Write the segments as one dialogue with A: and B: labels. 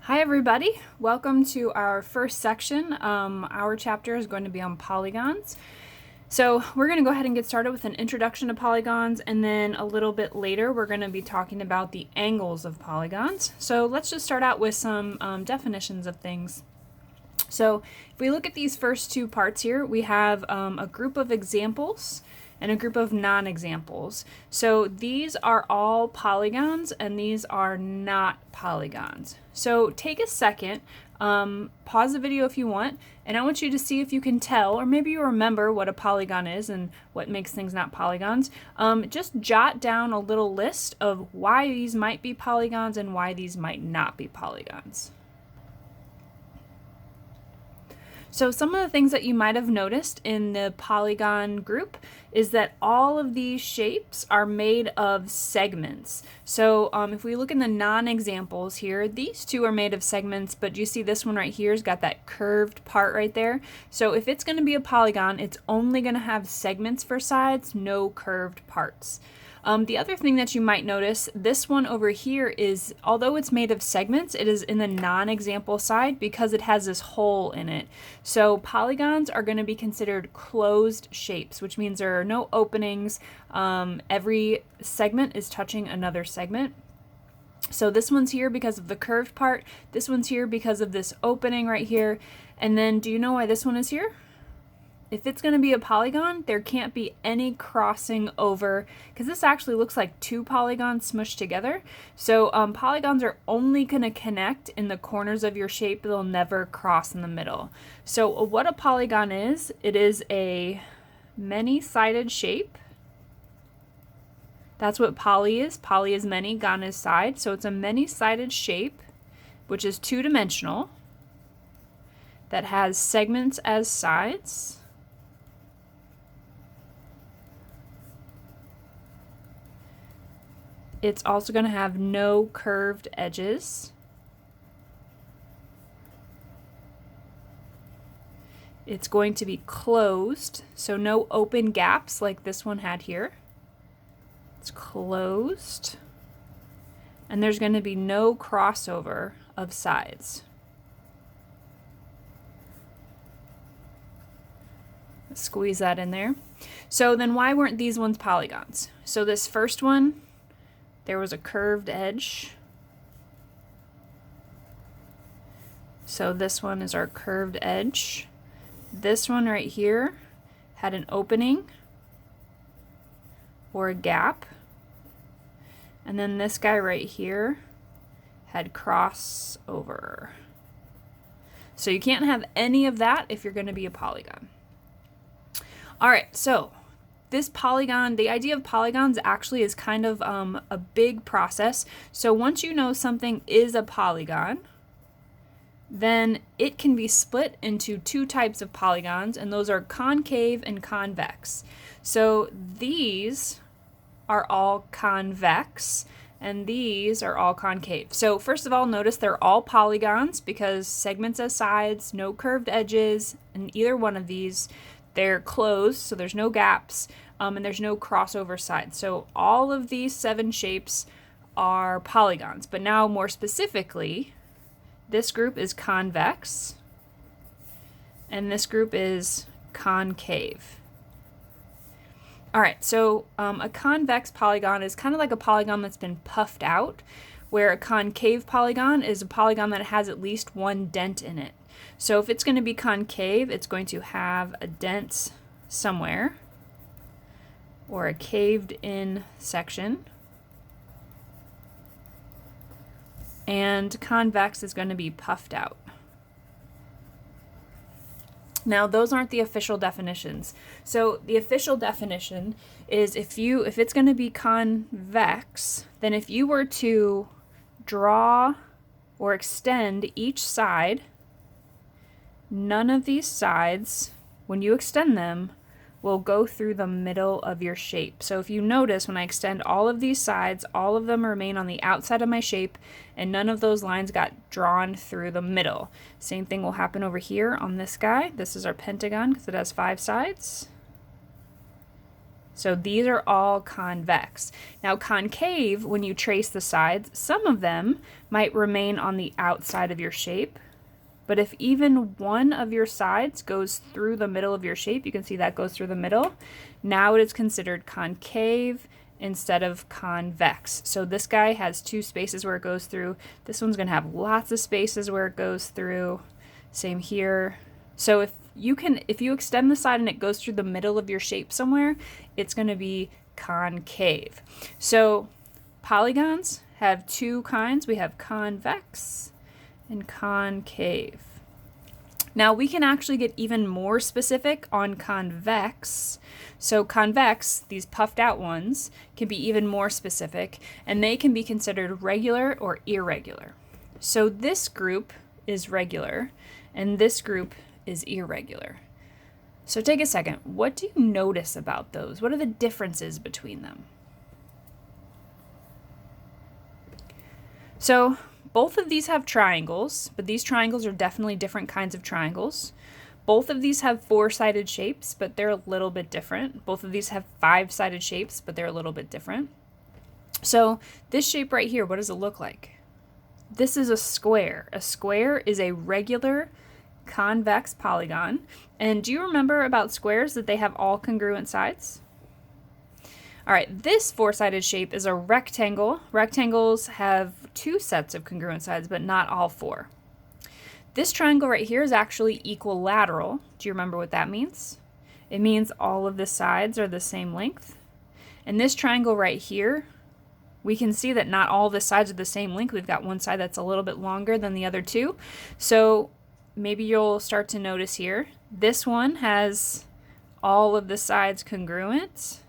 A: Hi everybody, welcome to our first section. Our chapter is going to be on polygons. So we're going to go ahead and get started with an introduction to polygons, and then a little bit later we're going to be talking about the angles of polygons. So let's just start out with some definitions of things. So if we look at these first two parts here, we have a group of examples and a group of non-examples. So these are all polygons and these are not polygons. So take a second, pause the video if you want, and I want you to see if you can tell, or maybe you remember what a polygon is and what makes things not polygons. Just jot down a little list of why these might be polygons and why these might not be polygons. So some of the things that you might have noticed in the polygon group is that all of these shapes are made of segments. So if we look in the non-examples here, these two are made of segments, but you see this one right here has got that curved part right there. So if it's going to be a polygon, it's only going to have segments for sides, no curved parts. The other thing that you might notice, this one over here is, although it's made of segments, it is in the non-example side because it has this hole in it. So polygons are going to be considered closed shapes, which means there are no openings. Every segment is touching another segment. So this one's here because of the curved part. This one's here because of this opening right here. And then do you know why this one is here? If it's going to be a polygon, there can't be any crossing over, because this actually looks like two polygons smushed together. So polygons are only going to connect in the corners of your shape. They'll never cross in the middle. So what a polygon is, it is a many-sided shape. That's what poly is. Poly is many, gon is side. So it's a many-sided shape, which is two-dimensional, that has segments as sides. It's also going to have no curved edges. It's going to be closed, so no open gaps like this one had here. It's closed. And there's going to be no crossover of sides. Squeeze that in there. So then why weren't these ones polygons? So this first one, there was a curved edge. So this one is our curved edge. This one right here had an opening or a gap. And then this guy right here had crossover. So you can't have any of that if you're going to be a polygon. All right, so this polygon, the idea of polygons actually is kind of a big process. So once you know something is a polygon, then it can be split into two types of polygons, and those are concave and convex. So these are all convex, and these are all concave. So first of all, notice they're all polygons because segments as sides, no curved edges, and either one of these. They're closed, so there's no gaps, and there's no crossover sides. So all of these 7 shapes are polygons. But now more specifically, this group is convex, and this group is concave. All right, so a convex polygon is kind of like a polygon that's been puffed out, where a concave polygon is a polygon that has at least one dent in it. So if it's going to be concave, it's going to have a dent somewhere or a caved in section. And convex is going to be puffed out. Now, those aren't the official definitions. So the official definition is if it's going to be convex, then if you were to draw or extend each side, none of these sides, when you extend them, will go through the middle of your shape. So if you notice, when I extend all of these sides, all of them remain on the outside of my shape, and none of those lines got drawn through the middle. Same thing will happen over here on this guy. This is our pentagon because it has 5 sides. So these are all convex. Now concave, when you trace the sides, some of them might remain on the outside of your shape. But if even one of your sides goes through the middle of your shape, you can see that goes through the middle, now it is considered concave instead of convex. So this guy has 2 spaces where it goes through. This one's going to have lots of spaces where it goes through. Same here. So if you extend the side and it goes through the middle of your shape somewhere, it's going to be concave. So polygons have 2 kinds. We have convex and concave. Now we can actually get even more specific on convex. So convex, these puffed out ones, can be even more specific, and they can be considered regular or irregular. So this group is regular and this group is irregular. So take a second. What do you notice about those? What are the differences between them? So both of these have triangles, but these triangles are definitely different kinds of triangles. Both of these have 4-sided shapes, but they're a little bit different. Both of these have 5-sided shapes, but they're a little bit different. So this shape right here, what does it look like? This is a square. A square is a regular convex polygon. And do you remember about squares that they have all congruent sides? All right, this 4-sided shape is a rectangle. Rectangles have 2 sets of congruent sides, but not all 4. This triangle right here is actually equilateral. Do you remember what that means? It means all of the sides are the same length. And this triangle right here, we can see that not all the sides are the same length. We've got one side that's a little bit longer than the other 2. So maybe you'll start to notice here, this one has all of the sides congruent.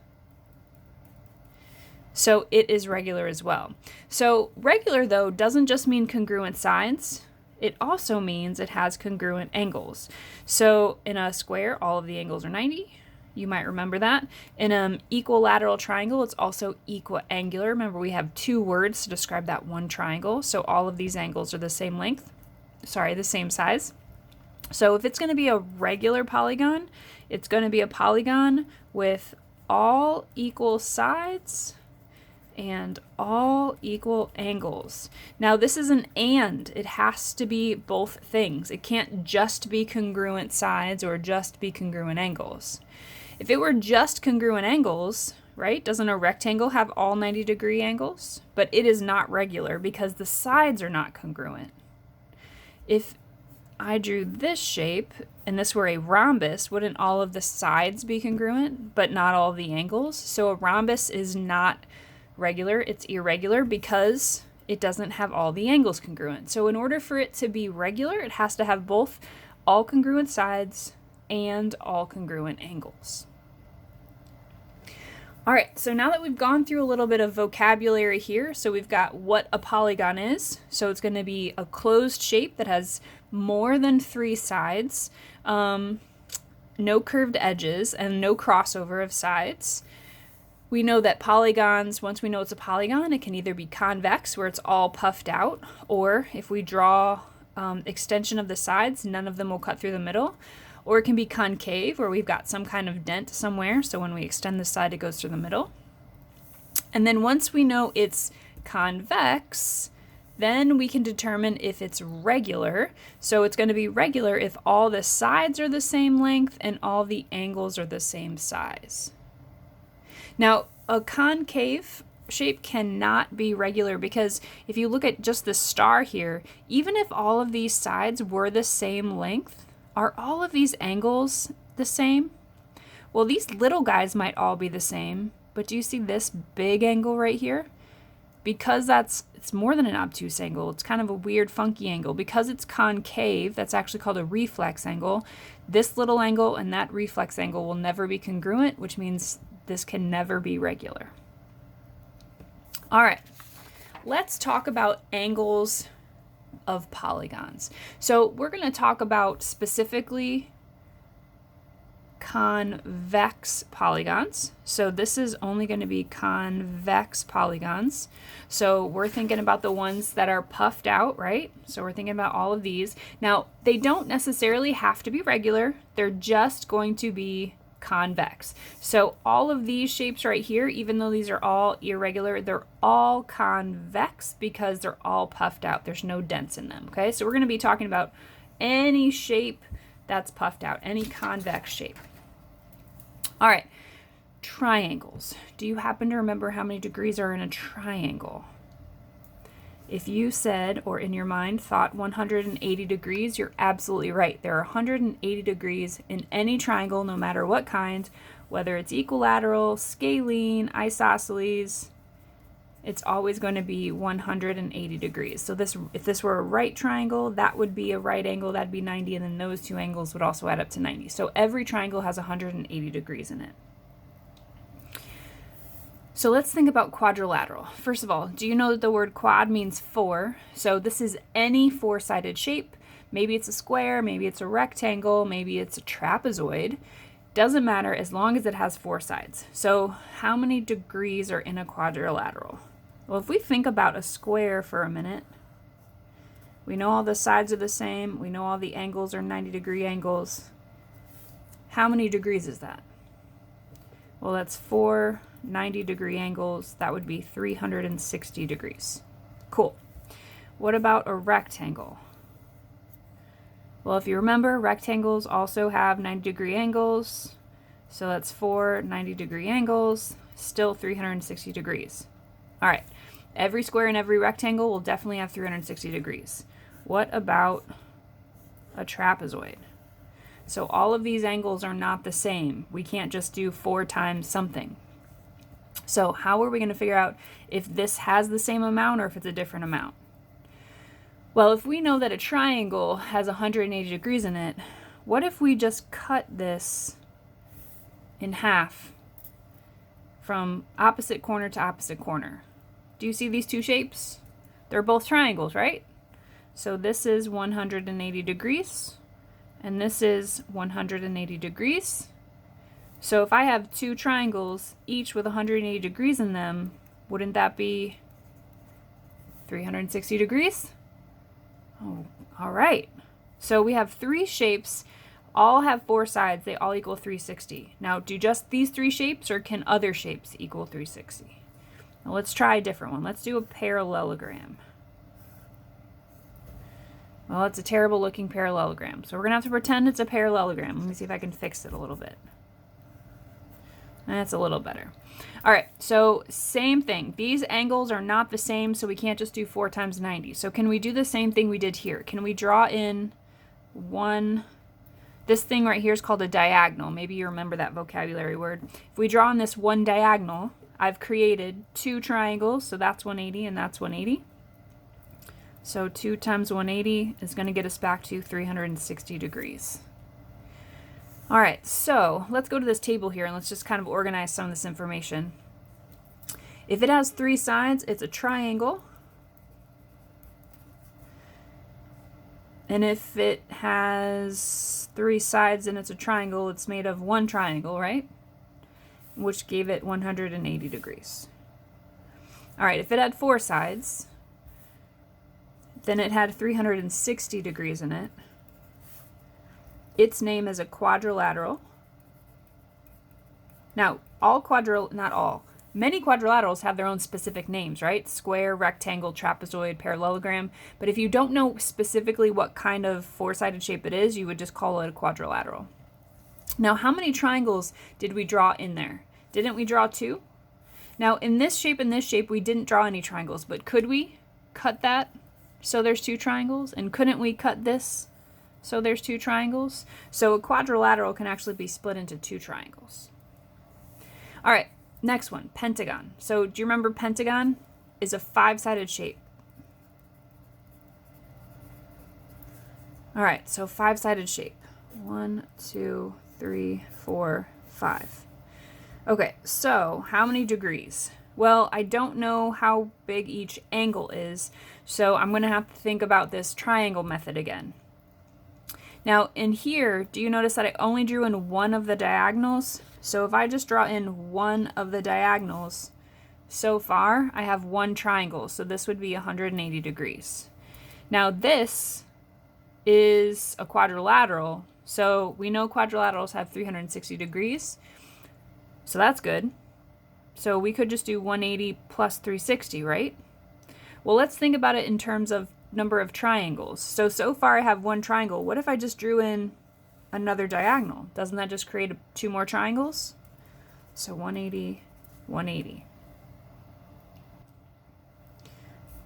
A: So it is regular as well. So regular, though, doesn't just mean congruent sides. It also means it has congruent angles. So in a square, all of the angles are 90. You might remember that. In an equilateral triangle, it's also equiangular. Remember, we have 2 words to describe that one triangle. So all of these angles are the same length. Sorry, the same size. So if it's going to be a regular polygon, it's going to be a polygon with all equal sides and all equal angles. Now this is an and. It has to be both things. It can't just be congruent sides or just be congruent angles. If it were just congruent angles, right, doesn't a rectangle have all 90-degree angles? But it is not regular because the sides are not congruent. If I drew this shape and this were a rhombus, wouldn't all of the sides be congruent but not all the angles? So a rhombus is not regular, it's irregular because it doesn't have all the angles congruent. So in order for it to be regular, it has to have both all congruent sides and all congruent angles. All right, so now that we've gone through a little bit of vocabulary here, so we've got what a polygon is. So it's going to be a closed shape that has more than 3 sides, no curved edges, and no crossover of sides. We know that polygons, once we know it's a polygon, it can either be convex, where it's all puffed out, or if we draw extension of the sides, none of them will cut through the middle. Or it can be concave, where we've got some kind of dent somewhere, so when we extend the side, it goes through the middle. And then once we know it's convex, then we can determine if it's regular. So it's going to be regular if all the sides are the same length and all the angles are the same size. Now, a concave shape cannot be regular because if you look at just the star here, even if all of these sides were the same length, are all of these angles the same? Well, these little guys might all be the same, but do you see this big angle right here? Because it's more than an obtuse angle, it's kind of a weird, funky angle. Because it's concave, that's actually called a reflex angle. This little angle and that reflex angle will never be congruent, which means this can never be regular. All right, let's talk about angles of polygons. So we're going to talk about specifically convex polygons. So this is only going to be convex polygons. So we're thinking about the ones that are puffed out, right? So we're thinking about all of these. Now, they don't necessarily have to be regular. They're just going to be convex. So all of these shapes right here, even though these are all irregular, they're all convex because they're all puffed out. There's no dents in them, okay? So we're going to be talking about any shape that's puffed out, any convex shape. All right, triangles. Do you happen to remember how many degrees are in a triangle? If you said, or in your mind thought 180 degrees, you're absolutely right. There are 180 degrees in any triangle, no matter what kind, whether it's equilateral, scalene, isosceles, it's always going to be 180 degrees. So if this were a right triangle, that would be a right angle, that'd be 90, and then those two angles would also add up to 90. So every triangle has 180 degrees in it. So let's think about quadrilateral. First of all, do you know that the word quad means four? So this is any four-sided shape. Maybe it's a square, maybe it's a rectangle, maybe it's a trapezoid. Doesn't matter as long as it has four sides. So how many degrees are in a quadrilateral? Well, if we think about a square for a minute, we know all the sides are the same. We know all the angles are 90-degree angles. How many degrees is that? Well, that's 4 90-degree angles. That would be 360 degrees. Cool. What about a rectangle? Well, if you remember, rectangles also have 90-degree angles. So that's 4 90-degree angles, still 360 degrees. All right. Every square and every rectangle will definitely have 360 degrees. What about a trapezoid? So all of these angles are not the same. We can't just do 4 times something. So how are we going to figure out if this has the same amount or if it's a different amount? Well, if we know that a triangle has 180 degrees in it, what if we just cut this in half from opposite corner to opposite corner? Do you see these two shapes? They're both triangles, right? So this is 180 degrees, and this is 180 degrees. So if I have two triangles, each with 180 degrees in them, wouldn't that be 360 degrees? Oh, all right. So we have 3 shapes, all have 4 sides, they all equal 360. Now, do just these 3 shapes, or can other shapes equal 360? Now let's try a different one. Let's do a parallelogram. Well, it's a terrible looking parallelogram, so we're gonna have to pretend it's a parallelogram. Let me see if I can fix it a little bit. That's a little better. All right, so same thing. These angles are not the same, so we can't just do 4 times 90. So can we do the same thing we did here? Can we draw in this thing right here is called a diagonal. Maybe you remember that vocabulary word. If we draw on this one diagonal, I've created 2 triangles, so that's 180 and that's 180. So 2 times 180 is going to get us back to 360 degrees. All right, so let's go to this table here and let's just kind of organize some of this information. If it has 3 sides, it's a triangle. And if it has 3 sides and it's a triangle, it's made of 1 triangle, right? Which gave it 180 degrees. All right, if it had 4 sides, then it had 360 degrees in it. Its name is a quadrilateral. Now, many quadrilaterals have their own specific names, right? Square, rectangle, trapezoid, parallelogram. But if you don't know specifically what kind of 4-sided shape it is, you would just call it a quadrilateral. Now, how many triangles did we draw in there? Didn't we draw 2? Now, in this shape and this shape, we didn't draw any triangles, but could we cut that so there's 2 triangles? And couldn't we cut this so there's 2 triangles? So a quadrilateral can actually be split into 2 triangles. All right, next one, pentagon. So do you remember pentagon is a 5-sided shape? All right, so 5-sided shape. 1, 2, 3, 4, 5. Okay, so how many degrees? Well, I don't know how big each angle is, so I'm going to have to think about this triangle method again. Now, in here, do you notice that I only drew in one of the diagonals? So if I just draw in one of the diagonals, so far I have 1 triangle, so this would be 180 degrees. Now this is a quadrilateral, So we know quadrilaterals have 360 degrees. So that's good. So we could just do 180 plus 360, right? Well, let's think about it in terms of number of triangles. So far I have one triangle. What if I just drew in another diagonal? Doesn't that just create 2 more triangles? So 180, 180.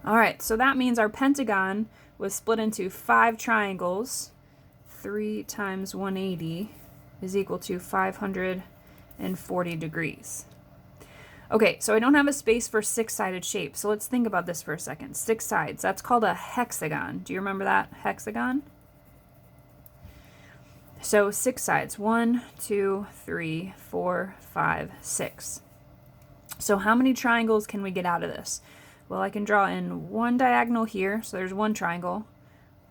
A: All right, so that means our pentagon was split into 5 triangles. 3 times 180 is equal to 540 degrees. Okay, so I don't have a space for 6-sided shape, so let's think about this for a second. 6 sides, that's called a hexagon. Do you remember that? Hexagon? So 6 sides, 1, 2, 3, 4, 5, 6. So how many triangles can we get out of this? Well, I can draw in one diagonal here, so there's one triangle.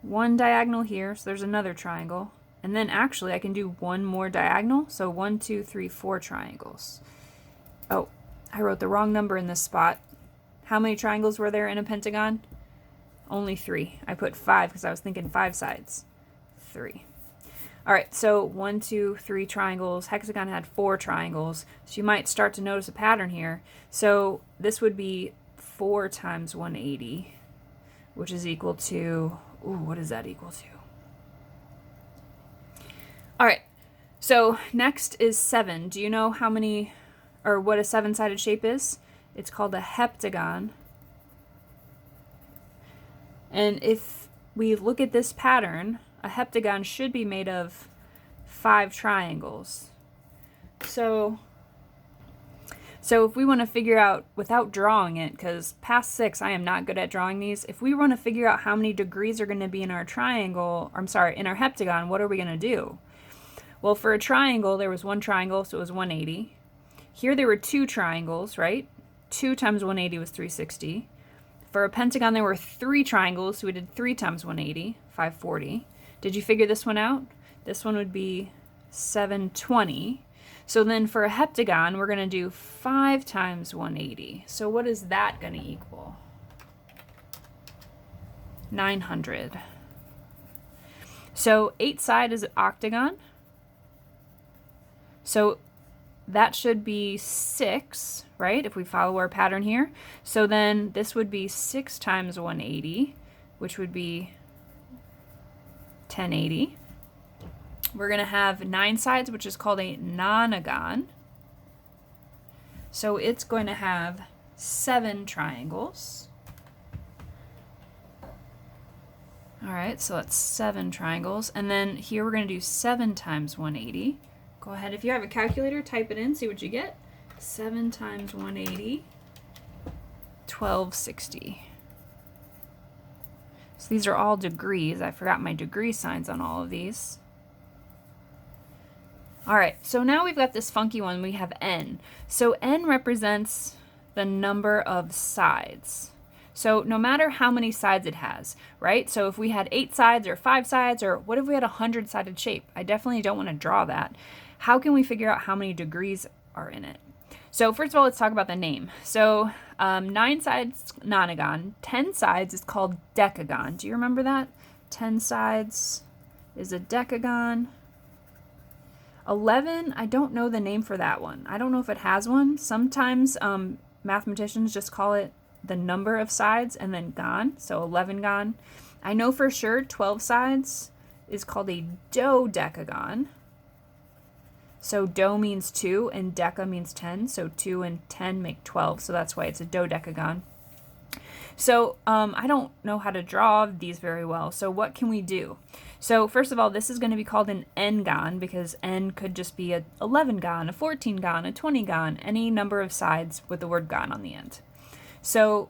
A: One diagonal here, so there's another triangle. And then actually I can do one more diagonal, so 1, 2, 3, 4 triangles. Oh, I wrote the wrong number in this spot. How many triangles were there in a pentagon? Only 3. I put 5 because I was thinking 5 sides. 3. All right, so 1, 2, 3 triangles. Hexagon had 4 triangles. So you might start to notice a pattern here. So this would be 4 times 180, which is equal to, what is that equal to? All right, so next is 7. Do you know how many, or what a 7-sided shape is? It's called a heptagon. And if we look at this pattern, a heptagon should be made of 5 triangles. So if we want to figure out, without drawing it, because past 6 I am not good at drawing these, if we want to figure out how many degrees are going to be in our triangle, in our heptagon, what are we going to do? Well, for a triangle, there was one triangle, so it was 180. Here there were 2 triangles, right? 2 times 180 was 360. For a pentagon, there were 3 triangles, so we did 3 times 180, 540. Did you figure this one out? This one would be 720. So then for a heptagon, we're going to do 5 times 180. So what is that going to equal? 900. So 8-side is an octagon. So that should be 6, right? If we follow our pattern here. So then this would be 6 times 180, which would be 1080. We're going to have 9 sides, which is called a nonagon. So it's going to have 7 triangles. All right, so that's 7 triangles. And then here we're going to do 7 times 180. Go ahead, if you have a calculator, type it in, see what you get. 7 times 180, 1260. So these are all degrees. I forgot my degree signs on all of these. All right, so now we've got this funky one. We have n. So n represents the number of sides. So no matter how many sides it has, right? So if we had 8 sides or 5 sides, or what if we had a 100-sided shape? I definitely don't want to draw that. How can we figure out how many degrees are in it? So first of all, let's talk about the name. So 9 sides, nonagon. 10 sides is called decagon. Do you remember that? 10 sides is a decagon. 11, I don't know the name for that one. I don't know if it has one. Sometimes mathematicians just call it the number of sides and then gon, so 11 gon. I know for sure 12 sides is called a dodecagon. So do means 2 and deca means 10, so 2 and 10 make 12, so that's why it's a dodecagon. So I don't know how to draw these very well, so what can we do? So first of all, this is going to be called an n-gon because n could just be a 11 gon, a 14 gon, a 20 gon, any number of sides with the word gon on the end. So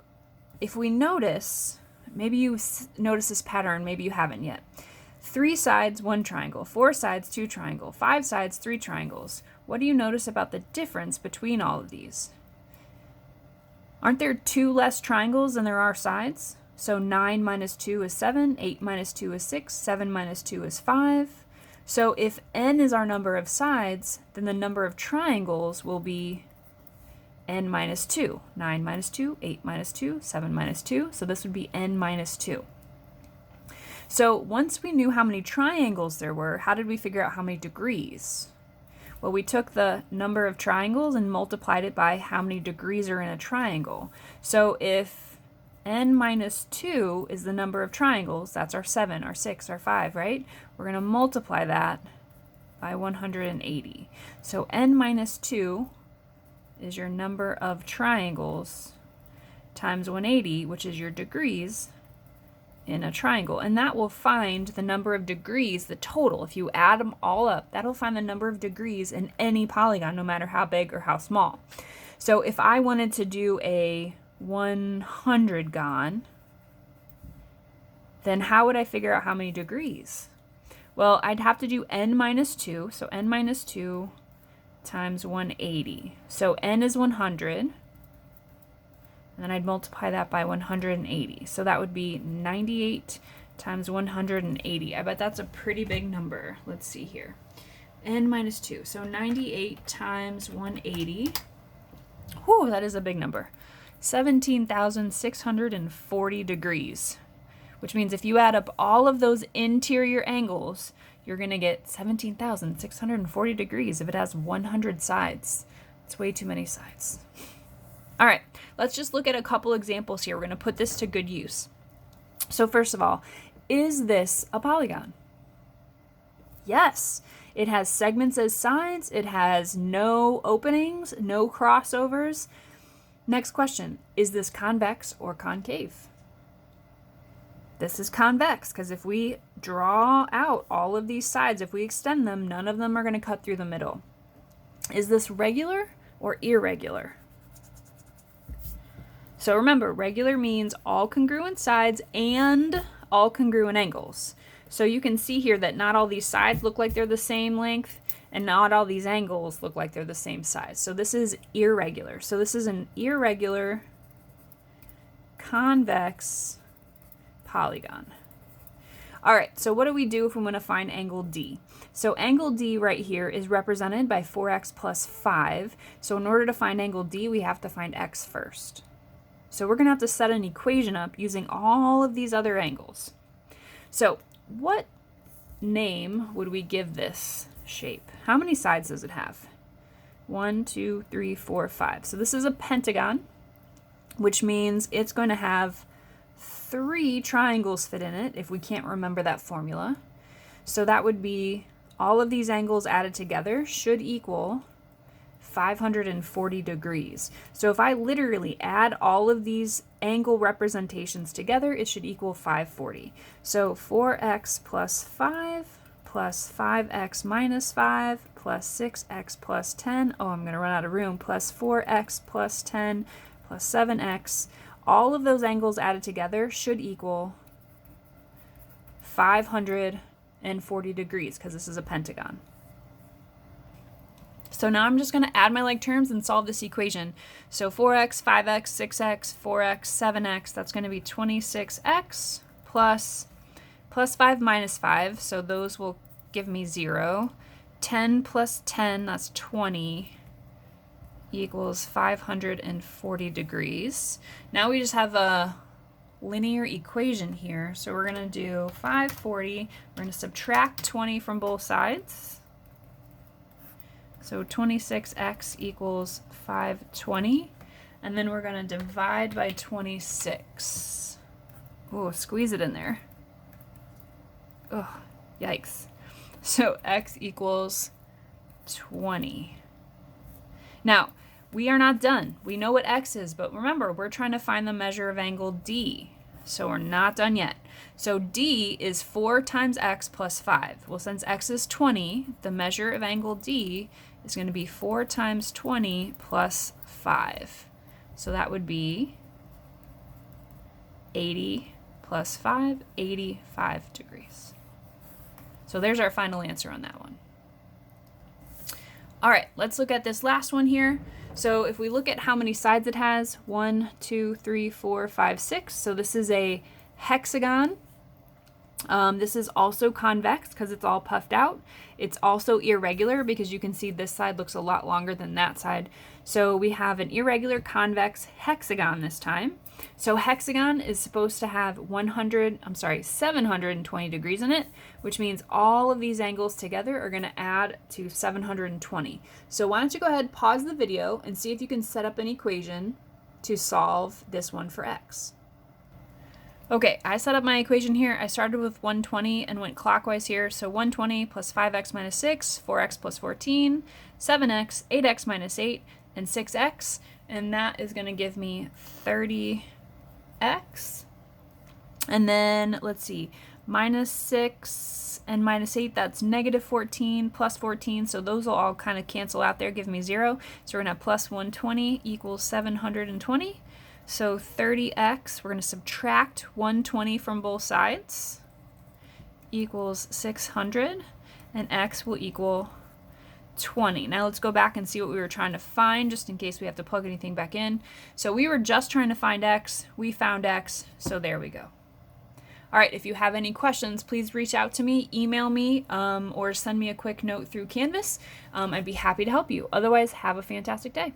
A: if we notice, maybe you notice this pattern, maybe you haven't yet. 3 sides, 1 triangle, 4 sides, 2 triangle, 5 sides, 3 triangles. What do you notice about the difference between all of these? Aren't there 2 less triangles than there are sides? So 9 minus 2 is 7, 8 minus 2 is 6, 7 minus 2 is 5. So if n is our number of sides, then the number of triangles will be n minus 2. 9 minus 2, 8 minus 2, 7 minus 2. So this would be n minus 2. So once we knew how many triangles there were, how did we figure out how many degrees? Well, we took the number of triangles and multiplied it by how many degrees are in a triangle. So if n minus 2 is the number of triangles, that's our 7, our 6, our 5, right? We're going to multiply that by 180. So n minus 2 is your number of triangles times 180, which is your degrees in a triangle. And that will find the number of degrees, the total. If you add them all up, that'll find the number of degrees in any polygon, no matter how big or how small. So if I wanted to do a 100gon, then how would I figure out how many degrees? Well, I'd have to do n minus 2, so n minus 2 times 180. So n is 100, and then I'd multiply that by 180. So that would be 98 times 180. I bet that's a pretty big number. Let's see here. N minus 2, so 98 times 180. Whew, that is a big number. 17,640 degrees, which means if you add up all of those interior angles, you're going to get 17,640 degrees if it has 100 sides. It's way too many sides. All right, let's just look at a couple examples here. We're going to put this to good use. So first of all, is this a polygon? Yes. It has segments as sides. It has no openings, no crossovers. Next question, is this convex or concave? This is convex, because if we draw out all of these sides, if we extend them, none of them are going to cut through the middle. Is this regular or irregular? So remember, regular means all congruent sides and all congruent angles. So you can see here that not all these sides look like they're the same length, and not all these angles look like they're the same size. So this is irregular. So this is an irregular convex polygon. All right, so what do we do if we want to find angle D? So angle D right here is represented by 4x plus 5. So in order to find angle D, we have to find x first. So we're going to have to set an equation up using all of these other angles. So what name would we give this shape? How many sides does it have? 1, 2, 3, 4, 5. So this is a pentagon, which means it's going to have 3 triangles fit in it, if we can't remember that formula. So that would be all of these angles added together should equal 540 degrees. So if I literally add all of these angle representations together, it should equal 540. So 4x plus 5 plus 5x minus 5 plus 6x plus 10, oh, I'm going to run out of room, plus 4x plus 10 plus 7x. All of those angles added together should equal 540 degrees, because this is a pentagon. So now I'm just going to add my like terms and solve this equation. So 4x, 5x, 6x, 4x, 7x, that's going to be 26x plus 5 minus 5, so those will give me 0. 10 plus 10, that's 20, equals 540 degrees. Now we just have a linear equation here. So we're going to do 540. We're going to subtract 20 from both sides. So 26x equals 520. And then we're going to divide by 26. Oh, squeeze it in there. Oh, yikes. So x equals 20. Now, we are not done. We know what x is, but remember, we're trying to find the measure of angle D. So we're not done yet. So D is 4 times x plus 5. Well, since x is 20, the measure of angle D is going to be 4 times 20 plus 5. So that would be 80 plus 5, 85 degrees. So there's our final answer on that one. All right, let's look at this last one here. So if we look at how many sides it has, 1, 2, 3, 4, 5, 6. So this is a hexagon. This is also convex because it's all puffed out. It's also irregular because you can see this side looks a lot longer than that side. So we have an irregular convex hexagon this time. So hexagon is supposed to have 720 degrees in it, which means all of these angles together are going to add to 720. So why don't you go ahead, pause the video, and see if you can set up an equation to solve this one for x. Okay, I set up my equation here. I started with 120 and went clockwise here. So 120 plus 5x minus 6, 4x plus 14, 7x, 8x minus 8, and 6x. And that is going to give me 30x. And then, let's see, minus 6 and minus 8, that's negative 14 plus 14. So those will all kind of cancel out there, give me 0. So we're going to have plus 120 equals 720. So 30x, we're going to subtract 120 from both sides, equals 600, and x will equal 20. Now let's go back and see what we were trying to find, just in case we have to plug anything back in. So we were just trying to find x, we found x, so there we go. All right, if you have any questions, please reach out to me, email me, or send me a quick note through Canvas. I'd be happy to help you. Otherwise, have a fantastic day.